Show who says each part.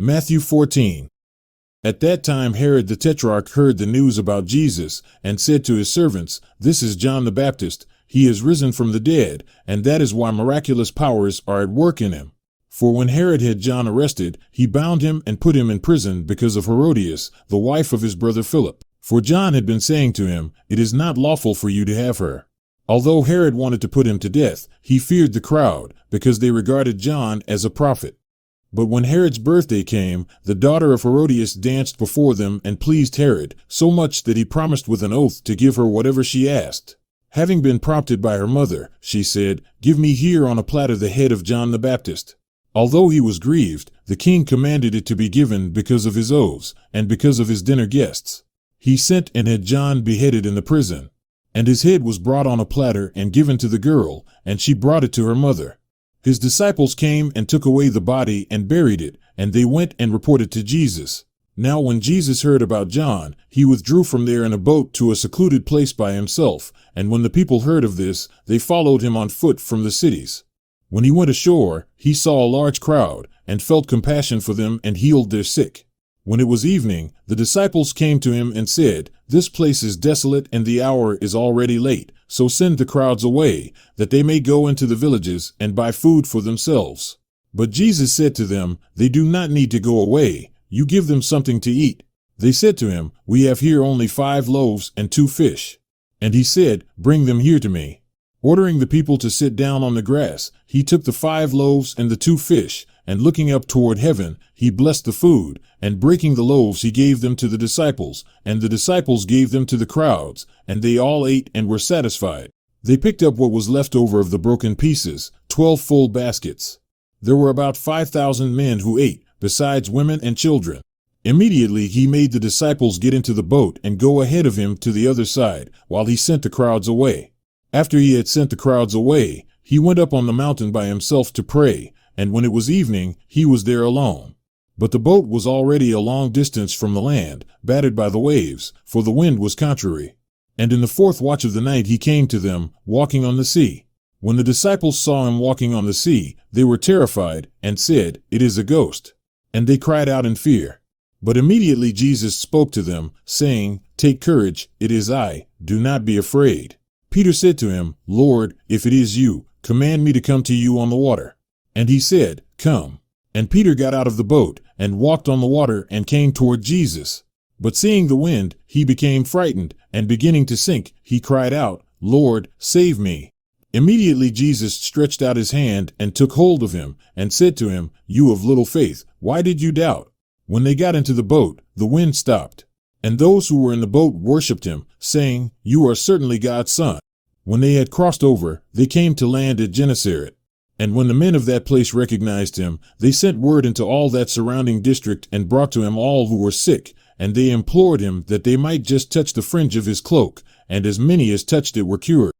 Speaker 1: Matthew 14. At that time Herod the tetrarch heard the news about Jesus, and said to his servants, "This is John the Baptist. He is risen from the dead, and that is why miraculous powers are at work in him." For when Herod had John arrested, he bound him and put him in prison because of Herodias, the wife of his brother Philip. For John had been saying to him, "It is not lawful for you to have her." Although Herod wanted to put him to death, he feared the crowd, because they regarded John as a prophet. But when Herod's birthday came, the daughter of Herodias danced before them and pleased Herod, so much that he promised with an oath to give her whatever she asked. Having been prompted by her mother, she said, "Give me here on a platter the head of John the Baptist." Although he was grieved, the king commanded it to be given because of his oaths, and because of his dinner guests. He sent and had John beheaded in the prison. And his head was brought on a platter and given to the girl, and she brought it to her mother. His disciples came and took away the body and buried it, and they went and reported to Jesus. Now when Jesus heard about John, he withdrew from there in a boat to a secluded place by himself, and when the people heard of this, they followed him on foot from the cities. When he went ashore, he saw a large crowd, and felt compassion for them and healed their sick. When it was evening, the disciples came to him and said, "This place is desolate and the hour is already late, so send the crowds away, that they may go into the villages and buy food for themselves." But Jesus said to them, "They do not need to go away, you give them something to eat." They said to him, "We have here only 5 loaves and 2 fish. And he said, "Bring them here to me." Ordering the people to sit down on the grass, he took the 5 loaves and the 2 fish, and looking up toward heaven, he blessed the food, and breaking the loaves he gave them to the disciples, and the disciples gave them to the crowds, and they all ate and were satisfied. They picked up what was left over of the broken pieces, 12 full baskets. There were about 5,000 men who ate, besides women and children. Immediately he made the disciples get into the boat and go ahead of him to the other side, while he sent the crowds away. After he had sent the crowds away, he went up on the mountain by himself to pray, and when it was evening, he was there alone. But the boat was already a long distance from the land, battered by the waves, for the wind was contrary. And in the 4th watch of the night he came to them, walking on the sea. When the disciples saw him walking on the sea, they were terrified, and said, "It is a ghost." And they cried out in fear. But immediately Jesus spoke to them, saying, "Take courage, it is I, do not be afraid." Peter said to him, "Lord, if it is you, command me to come to you on the water." And he said, "Come." And Peter got out of the boat, and walked on the water, and came toward Jesus. But seeing the wind, he became frightened, and beginning to sink, he cried out, "Lord, save me." Immediately Jesus stretched out his hand, and took hold of him, and said to him, "You of little faith, why did you doubt?" When they got into the boat, the wind stopped. And those who were in the boat worshipped him, saying, "You are certainly God's Son." When they had crossed over, they came to land at Gennesaret. And when the men of that place recognized him, they sent word into all that surrounding district and brought to him all who were sick, and they implored him that they might just touch the fringe of his cloak, and as many as touched it were cured.